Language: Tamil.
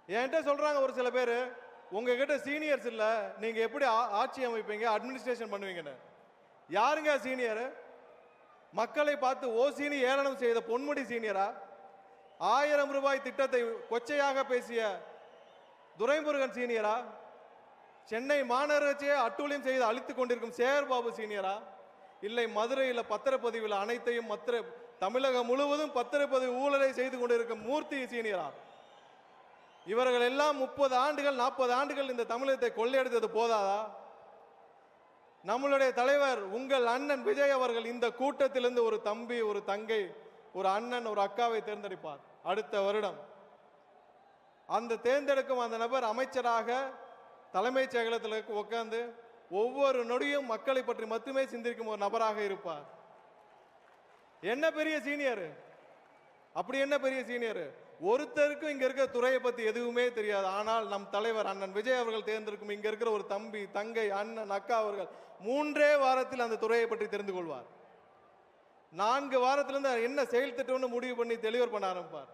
என்கிட்ட சொல்றாங்க ஒரு சில பேர், உங்ககிட்ட சீனியர்ஸ் இல்ல, நீங்க எப்படி ஆட்சி அமைப்பீங்க, அட்மினிஸ்ட்ரேஷன் பண்ணுவீங்கன்னு. யாருங்க சீனியர்? மக்களை பார்த்து ஓசினி ஏளனம் செய்த பொன்முடி சீனியரா? 1000 ரூபாய் திட்டத்தை கொச்சையாக பேசிய துரைமுருகன் சீனியரா? சென்னை மாநகராட்சியை அட்டூழியம் செய்து அழித்துக் கொண்டிருக்கும் சேகர்பாபு சீனியரா? இல்லை மதுரையில் பத்திரப்பதிவில் அனைத்தையும் தமிழகம் முழுவதும் பத்திரப்பதிவு ஊழலை செய்து கொண்டிருக்கும் மூர்த்தி சீனியரா? இவர்கள் எல்லாம் 30 ஆண்டுகள் 40 ஆண்டுகள் இந்த தமிழகத்தை கொள்ளையடித்தது போதாதா? நம்மளுடைய தலைவர் உங்கள் அண்ணன் விஜய் அவர்கள் இந்த கூட்டத்திலிருந்து ஒரு தம்பி, ஒரு தங்கை, ஒரு அண்ணன், ஒரு அக்காவை தேர்ந்தெடுப்பார் அடுத்த வருடம். அந்த தேர்ந்தெடுக்கும் அந்த நபர் அமைச்சராக தலைமைச் செயலகத்தில் உட்கார்ந்து ஒவ்வொரு நொடியும் மக்களை பற்றி மட்டுமே சிந்திக்கும் ஒரு நபராக இருப்பார். என்ன பெரிய சீனியர்? அப்படி என்ன பெரிய சீனியர்? ஒருத்தருக்கும் இங்க இருக்கிற துறையை பத்தி எதுவுமே தெரியாது. ஆனால் நம் தலைவர் அண்ணன் விஜய் அவர்கள் தேர்ந்தெடுக்கும் இங்க இருக்கிற ஒரு தம்பி, தங்கை, அண்ணன், அக்கா அவர்கள் 3 வாரத்தில் அந்த துறையை பற்றி தெரிந்து கொள்வார். 4 வாரத்திலிருந்து என்ன செயல் திட்டம்னு முடிவு பண்ணி டெலிவர் பண்ண ஆரம்பிப்பார்.